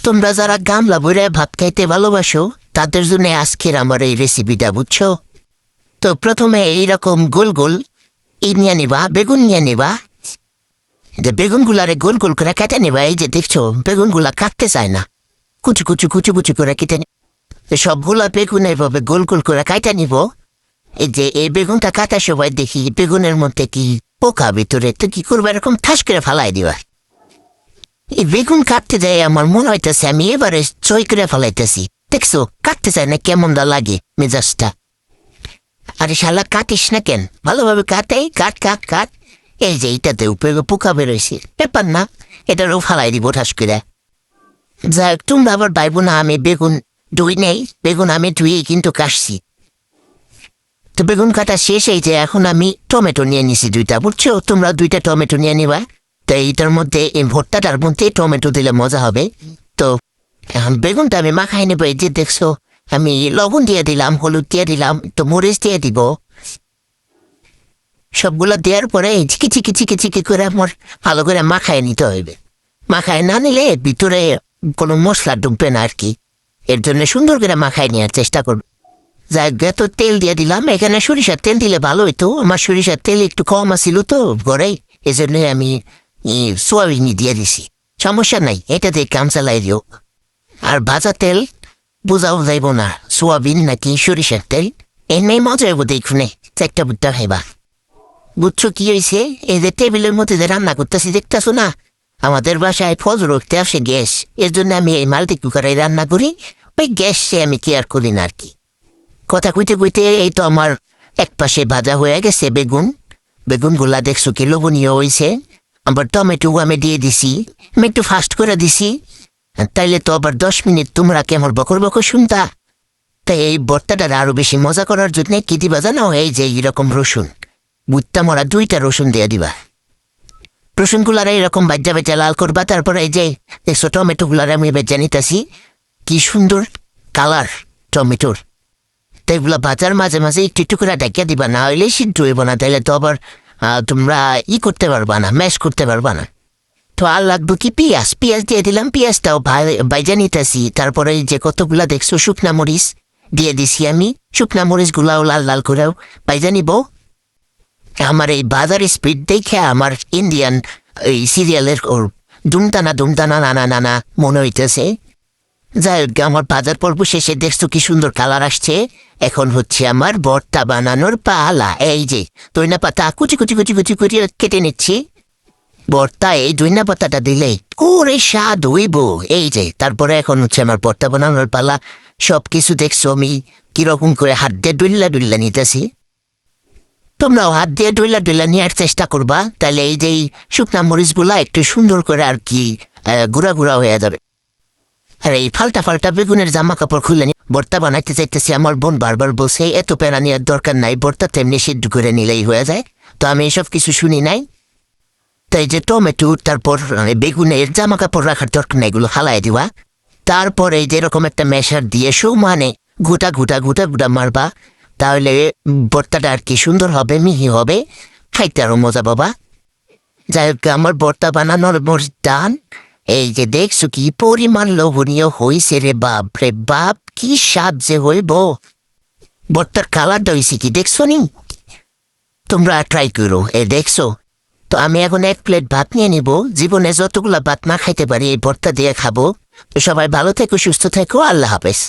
তোমরা যারা গামলা বইরে ভাত খাইতে ভালোবাসো তাদের জন্য আজকের আমার এই রেসিপিটা, বুঝছো? তো প্রথমে এইরকম গোল গোল নিয়ে নিবা, বেগুন নিয়ে নিবা। যে বেগুনগুলারে গোল গোল করে কেটে নিবা। এই যে দেখছো বেগুনগুলা কাটতে চায় না, কুচু কুচু কুচু কুচু করে কেটে সবগুলা বেগুন এইভাবে গোল গোল করে কাটা নিব। এই যে এই বেগুনটা কাটার সময় দেখি বেগুনের মধ্যে কি পোকা ভিতরে, তো কি করবো, এরকম ঠাস করে ফালাই দিবা। এই বেগুন কাটতে যায় আমার মনে হইতেছে আমি এবারে চই করে ফেলাইতেছি। দেখছো কাটতে চায় না, কেমন দা লাগে মেজাজটা। আরে শালা কাটিস না কেন, ভালোভাবে কাটে, কাট কাট কাট। এই যে এইটাতে উপরে পোকা বেরোইছে, ব্যাপার না, এটারও ফালাই দিব ঠাস করে। যাই হোক, তোমরা আবার ভাইবো না আমি বেগুন ধুই নেই, বেগুন আমি ধুয়ে কিন্তু কাটছি। তো বেগুন কাটা শেষ। এই যে এখন আমি টমেটো নিয়ে নিছি 2টা, বুঝছো? তোমরা 2টা টমেটো নিয়ে নিবা। তো এইটার মধ্যে এই ভর্তাটার মধ্যে টমেটো দিলে মজা হবে। তো এখন বেগুনটা আমি মাখাই নেবো। এই যে দেখছো আমি লবণ দিয়ে দিলাম, হলুদ দিয়ে দিলাম, তো মরিচ দিয়ে দিব। সবগুলো দেওয়ার পরে চিকি চিকি চিকি চিকি করে আমার ভালো করে মাখায় নিতে হবে। মাখায় না নিলে ভিতরে কোনো মশলা ঢুকবে না আর কি। এর জন্য সুন্দর করে মাখায় নেওয়ার চেষ্টা করবে। যাই তো তেল দিয়ে দিলাম। এখানে সরিষার তেল দিলে ভালো হইতো, আমার সরিষার তেল একটু কম আসিল তো ঘরেই, এই জন্য আমি সোয়াবিনই দিয়ে দিছি। সমস্যা নাই, এটা দিয়ে কাম চালাই দিও। আর ভাজা তেল বোঝাও যাইব না সোয়াবিন নাকি সরিষার তেল, এমনি মজা হইব দেখুনে। একটা বুদ্ধা খাইবা। বুঝছো কি হয়েছে? এই যে টেবিলের মধ্যে যে রান্না করতেছি দেখতেছো না, আমাদের বাসায় ফল রুখতে আসে গ্যাস, এর জন্য আমি এই মাল্টি কুকারে রান্না করি। ওই গ্যাসে আমি কেয়ার করি না আর কি। কথা কইতে কইতে এই তো আমার এক পাশে ভাজা হয়ে গেছে বেগুনগুলা দেখছো কি লোভনীয় হয়েছে। আবার টমেটো আমি দিয়ে দিছি, আমি একটু ফাস্ট করে দিছি, তাইলে তো আবার 10 মিনিট তোমরা কেমন বকর বকর শুনতা। তাই এই ভর্তাটা আরো বেশি মজা করার জন্য কি দিবা জানো? এই যে এইরকম রসুন বুটটা মরা 2টা রসুন দিয়ে দিবা। রসুনগুলার এইরকম বাজ্যা বেজা লাল করবা। তারপরে এই যে দেখছো টমেটোগুলার আমি বেজা নিতেছি, কি সুন্দর কালার টমেটোর। তো এগুলো বাজার মাঝে মাঝে একটু একটু করে ডাকিয়া দিবা, না হইলে সিদ্ধ হইব না। তাইলে তো আবার তোমরা করতে পারবা না, ম্যাশ করতে পারবা না। তো আর লাগবে কি পেঁয়াজ দিয়ে দিলাম, পেঁয়াজটাও বাইজা নিতেছি। তারপরে যে কতগুলা দেখছো শুকনা মরিচ দিয়ে দিছি আমি, শুকনা মরিচগুলাও লাল লাল করেও বাইজা নিব। আমার এই বাজার স্পিড দেখে আমার ইন্ডিয়ান এই সিরিয়ালের ওর দুমদানা দুমদানা নানা নানা মনে হইতেছে। যাই হোক, আমার বাজার পর্ব শেষে দেখছো কি সুন্দর কালার আসছে। এখন হচ্ছে আমার ভর্তা বানানোর পালা। এই যে ধইনা পাতা কুচি কুচি কুচি কুচি কুচি কেটে নিচ্ছি। ভর্তা এই ধইনা পাতাটা দিলে ওরে স্বাদ হইব। এই যে তারপরে এখন হচ্ছে আমার ভর্তা বানানোর পালা। সবকিছু দেখছো আমি কিরকম করে হাত দিয়ে ডুল্লা নিতেছি। তোমরাও হাত দিয়ে ডুল্লা নেওয়ার চেষ্টা করবা, তাহলে এই যে শুকনা মরিচগুলা একটু সুন্দর করে আর কি গুঁড়া গুঁড়া হয়ে যাবে। আর এই ফাল্টা ফাল্টা বেগুনের জামা কাপড় খুলে নিয়ে ভর্তা বানাইতে চাইতেছি। আমার বোন বারবার বলছে এত প্যারা নেওয়ার দরকার নাই, ভর্তা তেমনি সিদ্ধ করে নিলেই হয়ে যায়। তো আমি এসব কিছু শুনি নাই। তাই যে টমেটো তারপর বেগুনের জামা কাপড় রাখার দরকার নাই, এগুলো হালাই দিবা। তারপরে যেরকম একটা মেশার দিয়ে মানে গুটা গুটা গুটা গুটা মারবা, তাহলে ভর্তাটা আর কি সুন্দর হবে, মিহি হবে, খাইতে আরো মজা পাবা। যাই হোক, আমার ভর্তা বানানোর মোর ডান। এই যে দেখছো কি পরিমাণ লোভনীয় হয়েছে রে বাপ রে বাপ, কি স্বাদ যে হইব। ভর্তার কালারটা হয়েছে কি দেখছো নি? তোমরা ট্রাই করো। দেখছো তো আমি এখন 1 প্লেট ভাত নিয়ে নিব। জীবনে যতগুলা ভাত না খাইতে পারি এই ভর্তা দিয়ে খাবো। তো সবাই ভালো থেকো, সুস্থ থেকো, আল্লাহ হাফেজ।